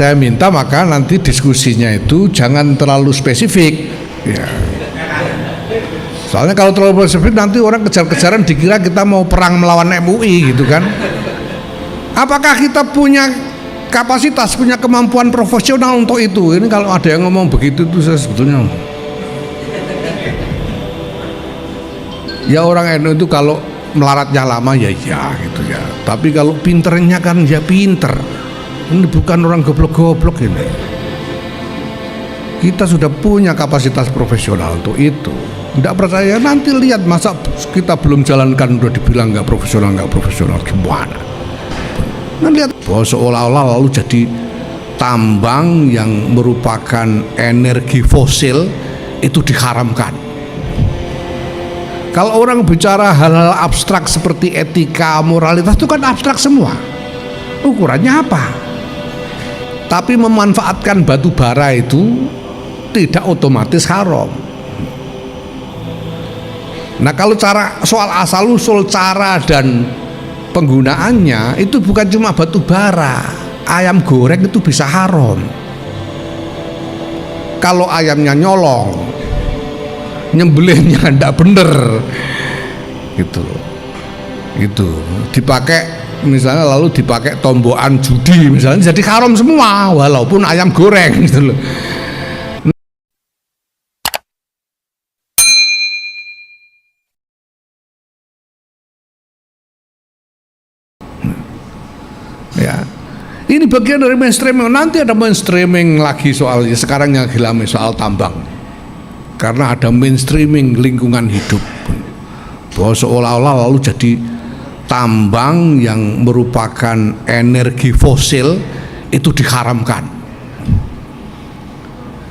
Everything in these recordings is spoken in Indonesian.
Saya minta maka nanti diskusinya itu jangan terlalu spesifik ya. Soalnya kalau terlalu spesifik nanti orang kejar-kejaran dikira kita mau perang melawan MUI gitu kan. Apakah kita punya kapasitas, punya kemampuan profesional untuk itu? Ini kalau ada yang ngomong begitu itu saya sebetulnya ya orang NU itu kalau melaratnya lama ya gitu ya. Tapi kalau pinternya kan ya pinter. Ini bukan orang goblok-goblok ini. Kita sudah punya kapasitas profesional untuk itu. Tidak percaya nanti lihat, masa kita belum jalankan udah dibilang nggak profesional gimana? Nanti lihat bahwa seolah-olah lalu jadi tambang yang merupakan energi fosil itu diharamkan. Kalau orang bicara hal-hal abstrak seperti etika, moralitas itu kan abstrak semua. Ukurannya apa? Tapi memanfaatkan batu bara itu tidak otomatis haram. Nah kalau soal asal usul cara dan penggunaannya itu bukan cuma batu bara. Ayam goreng itu bisa haram kalau ayamnya nyolong, nyembelihnya tidak bener gitu. Itu dipakai misalnya lalu dipakai tombokan judi misalnya, jadi haram semua walaupun ayam goreng gitu loh. Ya, ini bagian dari mainstreaming. Nanti ada mainstreaming lagi soal sekarang yang gilame soal tambang, karena ada mainstreaming lingkungan hidup bahwa seolah-olah lalu jadi tambang yang merupakan energi fosil itu diharamkan.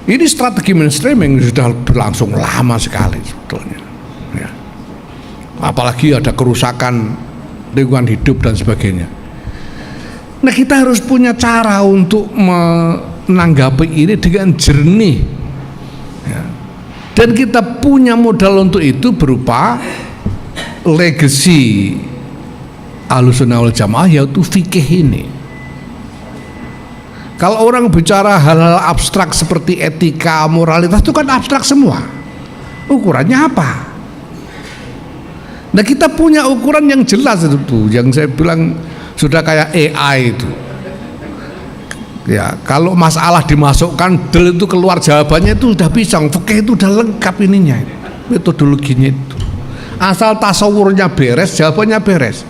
Ini strategi mainstreaming sudah berlangsung lama sekali sebetulnya ya. Apalagi ada kerusakan lingkungan hidup dan sebagainya. Nah kita harus punya cara untuk menanggapi ini dengan jernih ya. Dan kita punya modal untuk itu berupa legacy Ahlussunnah wal Jamaah, yaitu fikih ini. Kalau orang bicara hal-hal abstrak seperti etika, moralitas itu kan abstrak semua. Ukurannya apa? Nah kita punya ukuran yang jelas itu, yang saya bilang sudah kayak AI itu. Ya, kalau masalah dimasukkan del itu keluar jawabannya itu udah bisa. Fikih itu udah lengkap ininya, metodologinya itu. Asal tasawurnya beres, jawabannya beres.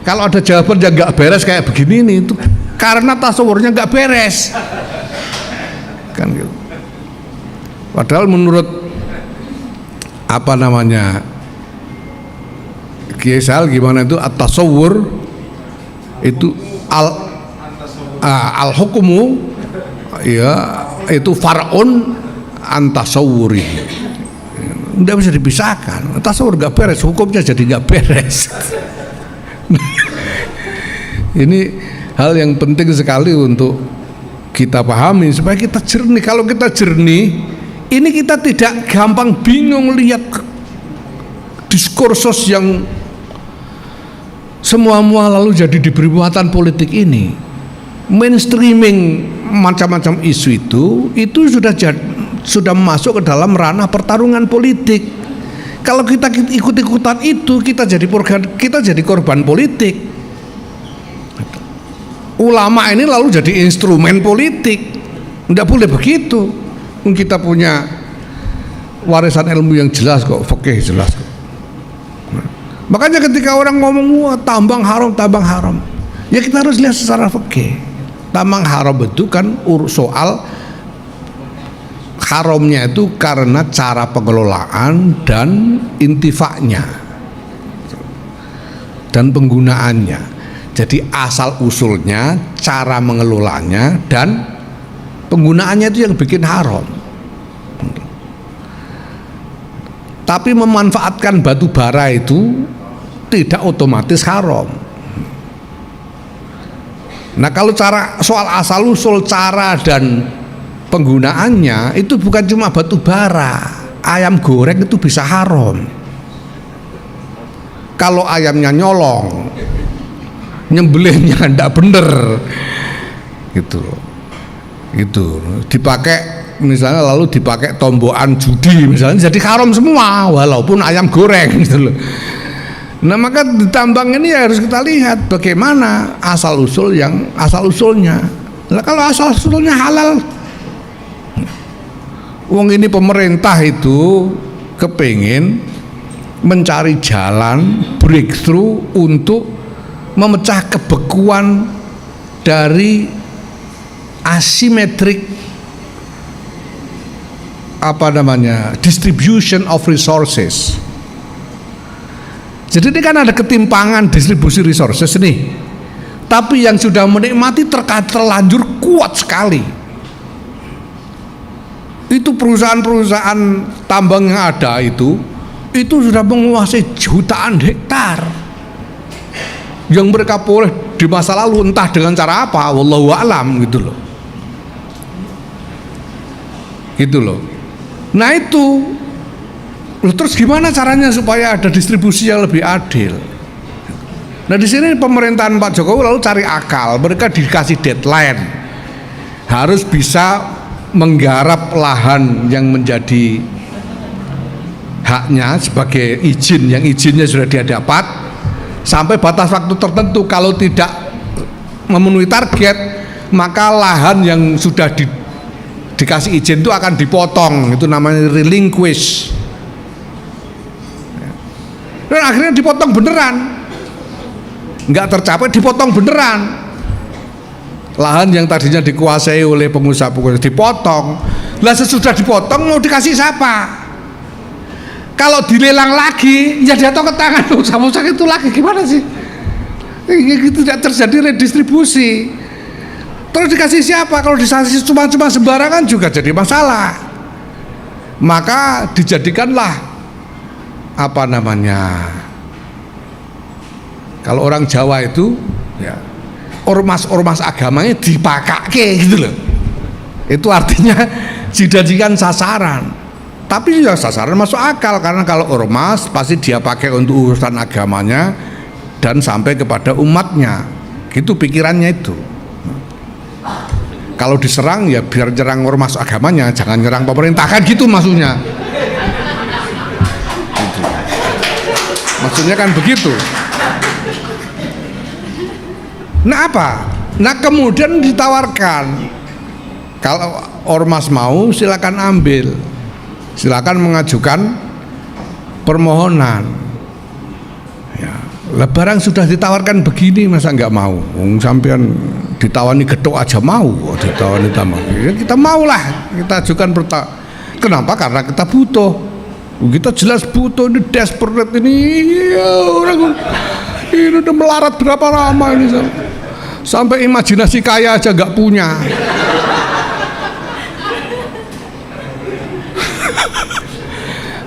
Kalau ada jawaban yang nggak beres kayak begini nih, itu karena tasawurnya nggak beres, kan gitu. Padahal menurut apa namanya Kiai Sal gimana itu at-tasawur itu al-hukmu ya itu far'un an tasawwuri, nggak bisa dipisahkan. Tasawur nggak beres, hukumnya jadi nggak beres. Ini hal yang penting sekali untuk kita pahami supaya kita jernih. Kalau kita jernih, ini kita tidak gampang bingung lihat diskursus yang semua lalu jadi diberi muatan politik ini. Mainstreaming macam-macam isu itu sudah masuk ke dalam ranah pertarungan politik. Kalau kita ikut-ikutan itu, kita jadi korban politik. Ulama ini lalu jadi instrumen politik. Tidak boleh begitu. Kita punya warisan ilmu yang jelas kok, fikih jelas kok. Makanya ketika orang ngomong wah tambang haram, ya kita harus lihat secara fikih. Tambang haram itu kan soal haramnya itu karena cara pengelolaan dan intifaknya dan penggunaannya. Jadi asal usulnya, cara mengelolanya dan penggunaannya itu yang bikin haram. Tapi memanfaatkan batu bara itu tidak otomatis haram. Nah kalau soal asal usul cara dan penggunaannya itu bukan cuma batu bara. Ayam goreng itu bisa haram kalau ayamnya nyolong, nyembelihnya tidak bener gitu. Itu dipakai misalnya, lalu dipakai tombokan judi misalnya, jadi haram semua walaupun ayam goreng gitu loh. Nah maka di tambang ini harus kita lihat bagaimana asal usulnya. Nah, kalau asal usulnya halal, wong ini pemerintah itu kepingin mencari jalan breakthrough untuk memecah kebekuan dari asimetrik distribution of resources. Jadi ini kan ada ketimpangan distribusi resources nih, tapi yang sudah menikmati terlanjur kuat sekali. Itu perusahaan-perusahaan tambang yang ada itu sudah menguasai jutaan hektar yang mereka boleh di masa lalu, entah dengan cara apa, wallahu a'lam gitu loh. Nah itu, terus gimana caranya supaya ada distribusi yang lebih adil? Nah di sini pemerintahan Pak Jokowi lalu cari akal, mereka dikasih deadline, harus bisa menggarap lahan yang menjadi haknya sebagai izin, yang izinnya sudah dia dapat sampai batas waktu tertentu. Kalau tidak memenuhi target, maka lahan yang sudah dikasih izin itu akan dipotong, itu namanya relinquish. Dan akhirnya dipotong beneran, nggak tercapai, dipotong beneran. Lahan yang tadinya dikuasai oleh pengusaha-pengusaha dipotong. Lah sesudah dipotong mau dikasih siapa? Kalau dilelang lagi ya jatuh ke tangan pengusaha itu lagi, gimana sih? Tidak terjadi redistribusi. Terus dikasih siapa? Kalau dikasih cuma sembarangan juga jadi masalah. Maka dijadikanlah kalau orang Jawa itu ya, ormas agamanya dipakake gitu loh. Itu artinya dijadikan sasaran. Tapi ya sasaran masuk akal, karena kalau ormas pasti dia pakai untuk urusan agamanya dan sampai kepada umatnya. Gitu pikirannya itu. Kalau diserang ya biar nyerang ormas agamanya, jangan nyerang pemerintah, kan gitu maksudnya. Gitu. Maksudnya kan begitu. Nah apa? Nah kemudian ditawarkan, kalau ormas mau silakan ambil, silakan mengajukan permohonan. Ya, barang sudah ditawarkan begini masa nggak mau? Sampean ditawani gedok aja mau, ditawani tambang. Ya, kita maulah, kita ajukan kenapa? Karena kita butuh. Kita jelas butuh, ini desperate ini ya, orang ini udah melarat berapa lama ini sampai imajinasi kaya aja nggak punya.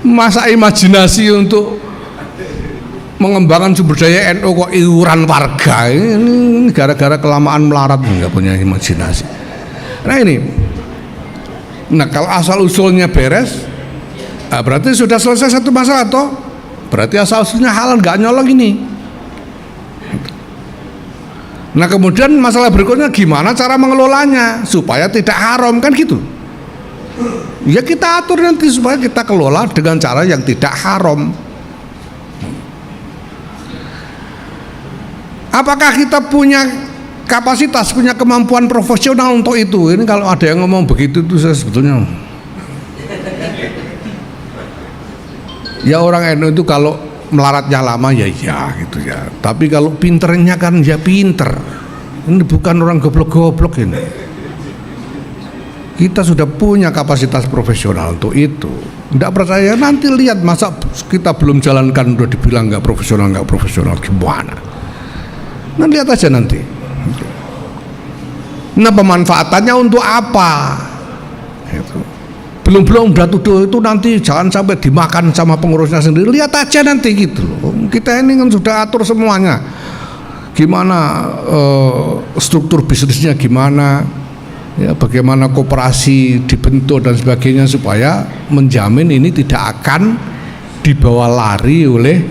Masa imajinasi untuk mengembangkan sumber daya NU kok iuran warga, ini gara-gara kelamaan melarat nggak punya imajinasi. Nah kalau asal usulnya beres, berarti sudah selesai satu masalah toh, berarti asal usulnya halal, nggak nyolong ini. Nah kemudian masalah berikutnya gimana cara mengelolanya supaya tidak haram, kan gitu. Ya kita atur nanti supaya kita kelola dengan cara yang tidak haram. Apakah kita punya kapasitas, punya kemampuan profesional untuk itu? Ini kalau ada yang ngomong begitu itu saya sebetulnya ya orang NU itu kalau melaratnya lama ya gitu ya. Tapi kalau pinternya kan ya pinter. Ini bukan orang goblok-goblok ini. Kita sudah punya kapasitas profesional untuk itu. Tidak percaya nanti lihat, masa kita belum jalankan udah dibilang nggak profesional gimana? Nah lihat aja nanti. Nah pemanfaatannya untuk apa? Itu. Belum udah tuduh itu nanti jangan sampai dimakan sama pengurusnya sendiri. Lihat aja nanti gitu loh. Kita ini kan sudah atur semuanya. Gimana struktur bisnisnya gimana? Ya, bagaimana koperasi dibentuk dan sebagainya supaya menjamin ini tidak akan dibawa lari oleh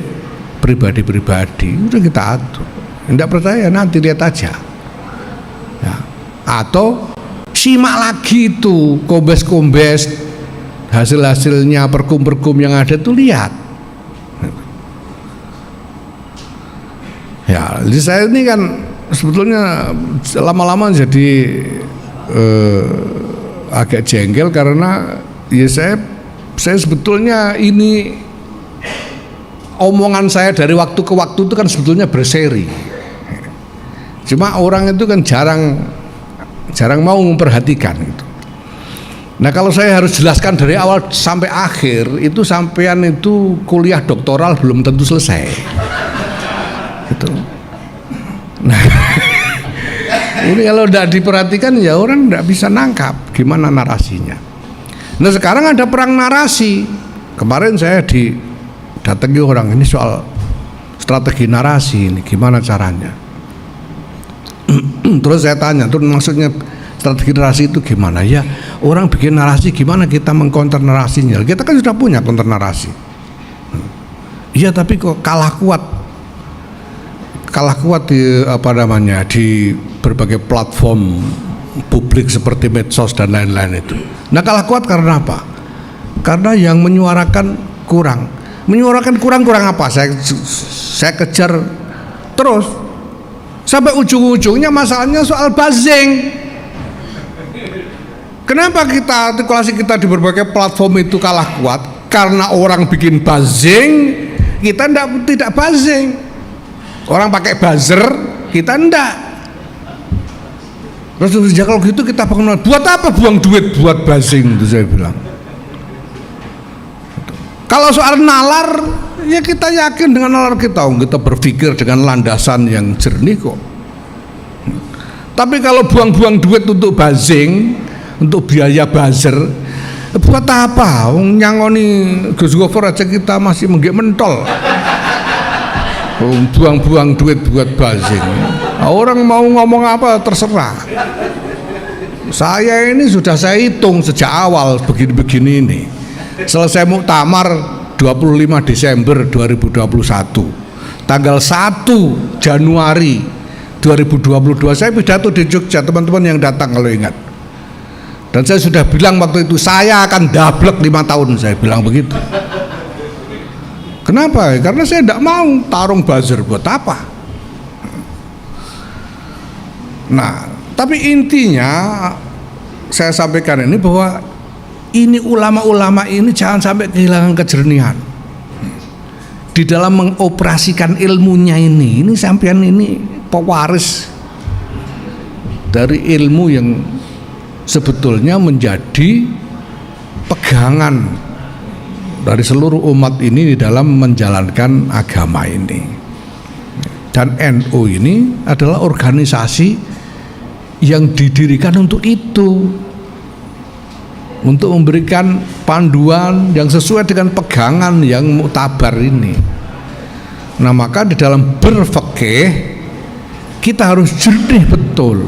pribadi-pribadi. Udah kita atur. Tidak percaya nanti lihat aja. Ya. Atau simak lagi itu kombes-kombes hasil-hasilnya, perkum-perkum yang ada tuh, lihat. Ya, jadi saya ini kan sebetulnya lama-lama jadi agak jengkel karena ya saya sebetulnya ini omongan saya dari waktu ke waktu itu kan sebetulnya berseri. Cuma orang itu kan jarang mau memperhatikan itu. Nah, kalau saya harus jelaskan dari awal sampai akhir, itu sampean itu kuliah doktoral belum tentu selesai. Gitu. Nah, ini kalau tidak diperhatikan ya orang tidak bisa nangkap gimana narasinya. Nah, sekarang ada perang narasi. Kemarin saya didatangi orang, ini soal strategi narasi ini gimana caranya. Terus saya tanya, terus maksudnya strategi narasi itu gimana? Ya, orang bikin narasi, gimana kita mengkonter narasinya? Kita kan sudah punya konter narasi. Iya, tapi kok kalah kuat di di berbagai platform publik seperti medsos dan lain-lain itu. Nah, kalah kuat karena apa? Karena yang menyuarakan kurang apa? Saya kejar terus sampai ujung-ujungnya masalahnya soal buzzing. Kenapa artikulasi kita di berbagai platform itu kalah kuat? Karena orang bikin buzzing, kita tidak buzzing. Orang pakai buzzer, kita enggak. Terus ya kalau gitu kita buat apa buang duit buat buzzing, itu saya bilang. Kalau soal nalar, ya kita yakin dengan nalar kita berpikir dengan landasan yang jernih kok. Tapi kalau buang-buang duit untuk buzzing, untuk biaya buzzer, buat apa? Nyangoni Gus Gofur aja kita masih mentol. Buang-buang duit buat buzzing. Orang mau ngomong apa terserah. Saya ini sudah saya hitung sejak awal begini-begini ini. Selesai muktamar 25 Desember 2021. Tanggal 1 Januari 2022 saya pidato di Jogja, teman-teman yang datang kalau ingat. Dan saya sudah bilang waktu itu saya akan dablek 5 tahun, saya bilang begitu. Kenapa? Karena saya tidak mau tarung buzzer, buat apa? Nah, tapi intinya saya sampaikan ini bahwa ini ulama-ulama ini jangan sampai kehilangan kejernihan di dalam mengoperasikan ilmunya ini. Ini sampean ini pewaris dari ilmu yang sebetulnya menjadi pegangan dari seluruh umat ini di dalam menjalankan agama ini. Dan NU ini adalah organisasi yang didirikan untuk itu, untuk memberikan panduan yang sesuai dengan pegangan yang muktabar ini. Nah, maka di dalam berfikih kita harus jernih betul.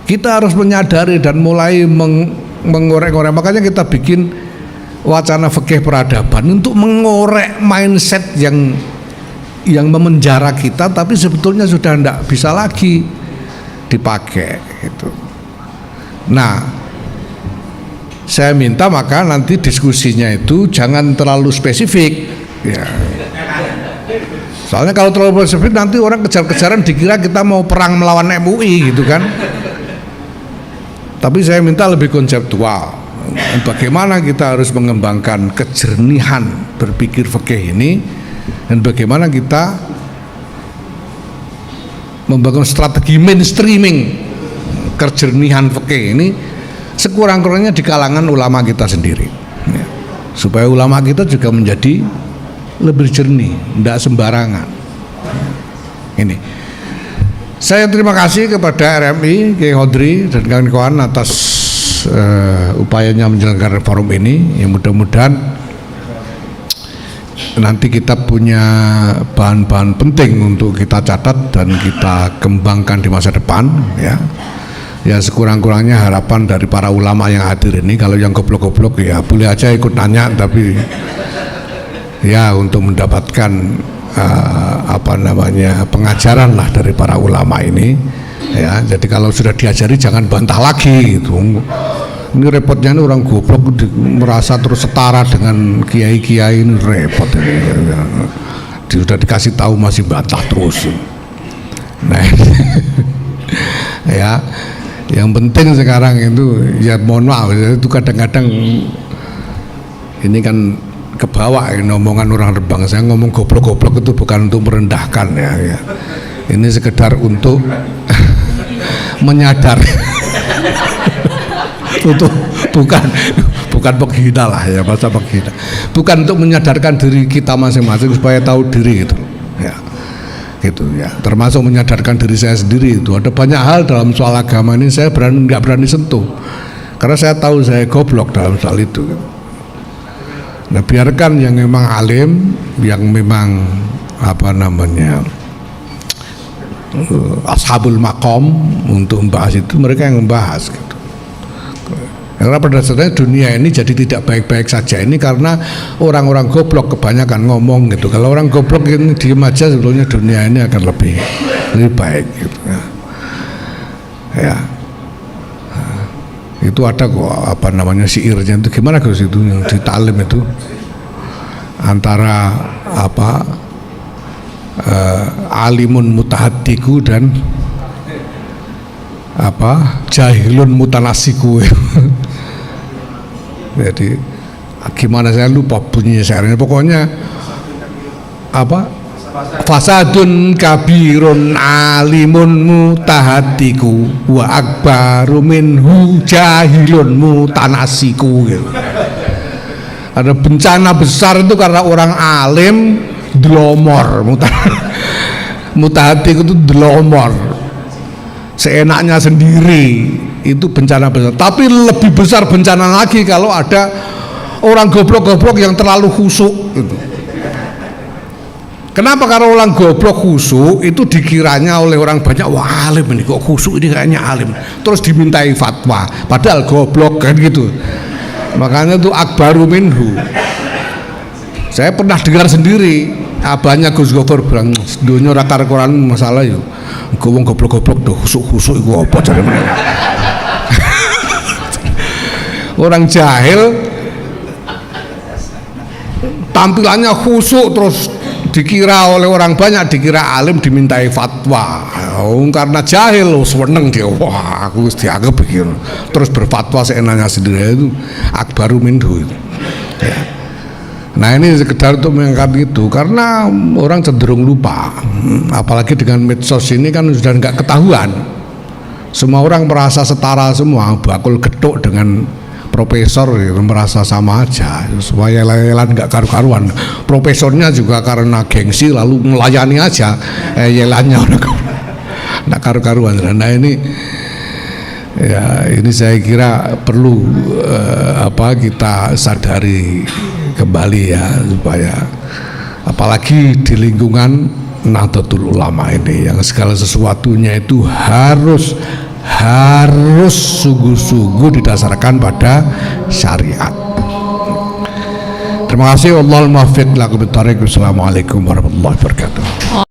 Kita harus menyadari dan mulai mengorek-ngorek. Makanya kita bikin wacana fikih peradaban untuk mengorek mindset yang memenjara kita, tapi sebetulnya sudah tidak bisa lagi dipakai gitu. Nah, saya minta maka nanti diskusinya itu jangan terlalu spesifik ya. Soalnya kalau terlalu spesifik nanti orang kejar-kejaran dikira kita mau perang melawan MUI gitu kan. Tapi saya minta lebih konseptual. Bagaimana kita harus mengembangkan kejernihan berpikir fikih ini, dan bagaimana kita membangun strategi mainstreaming kejernihan fikih ini sekurang-kurangnya di kalangan ulama kita sendiri ya. Supaya ulama kita juga menjadi lebih jernih, tidak sembarangan. Ini saya terima kasih kepada RMI, Kiai Khodri dan kawan-kawan atas upayanya menjalankan forum ini. Yang mudah-mudahan nanti kita punya bahan-bahan penting untuk kita catat dan kita kembangkan di masa depan ya. Ya sekurang-kurangnya harapan dari para ulama yang hadir ini, kalau yang goblok-goblok ya boleh aja ikut nanya, tapi ya untuk mendapatkan pengajaran lah dari para ulama ini. Ya, jadi kalau sudah diajari jangan bantah lagi gitu. Ini repotnya ini orang goblok merasa terus setara dengan kiai-kiai, ini repot ini. Ya. Sudah dikasih tahu masih bantah terus. Nah, ya, yang penting sekarang itu ya mohon maaf itu kadang-kadang ini kan kebawa ini omongan orang Rembang. Saya ngomong goblok-goblok itu bukan untuk merendahkan ya. Ini sekedar untuk menyadar. Untuk bukan penghina lah ya, masa penghina. Bukan untuk menyadarkan diri kita masing-masing supaya tahu diri itu. Ya. Gitu ya. Termasuk menyadarkan diri saya sendiri itu. Ada banyak hal dalam soal agama ini saya nggak berani sentuh. Karena saya tahu saya goblok dalam soal itu. Nah, biarkan yang memang alim, yang memang apa namanya ashabul maqam untuk membahas itu, mereka yang membahas gitu. Karena pada dasarnya dunia ini jadi tidak baik-baik saja ini karena orang-orang goblok kebanyakan ngomong gitu. Kalau orang goblok ini diem aja sebetulnya dunia ini akan lebih baik gitu ya. Ya. Itu ada kok apa namanya syairnya itu gimana Gus itu yang di Ta'lim itu antara apa alimun mutahaddiku dan apa jahilun mutanasiku. Jadi gimana saya lupa bunyinya syairnya, pokoknya apa fasadun kabirun alimun mutahaddiku wa akbaru minhu jahilun mutanasiku gitu. Ada bencana besar itu karena orang alim delomor, mutahaddiku itu delomor seenaknya sendiri, itu bencana besar. Tapi lebih besar bencana lagi kalau ada orang goblok-goblok yang terlalu khusyuk gitu. Kenapa? Karena orang goblok khusyuk itu dikiranya oleh orang banyak, wah alim ini kok khusyuk, ini kayaknya alim, terus dimintai fatwa padahal goblok kan gitu. Makanya itu akbaru minhu. Saya pernah dengar sendiri abahnya Gus Gofur bilang dunia rakar Quran masalah yuk gue goblok-goblok tuh khusuk-khusuk itu apa cari mereka. Orang jahil tampilannya khusuk terus dikira oleh orang banyak dikira alim dimintai fatwa karena jahil seneng dia, wah aku dianggap begitu terus berfatwa seenaknya sendiri, itu akbaru minhu itu ya. Nah ini sekedar untuk mengangkat itu karena orang cenderung lupa, apalagi dengan medsos ini kan sudah nggak ketahuan, semua orang merasa setara semua, bakul geduk dengan profesor gitu, merasa sama aja, supaya yelan nggak karu-karuan. Profesornya juga karena gengsi lalu melayani aja, yelannya orang nggak karu-karuan. Nah ini ya ini saya kira perlu kita sadari kembali ya, supaya apalagi di lingkungan Nahdlatul Ulama ini yang segala sesuatunya itu harus sungguh-sungguh didasarkan pada syariat. Terima kasih. Wallahul muwaffiq. Assalamualaikum warahmatullahi wabarakatuh.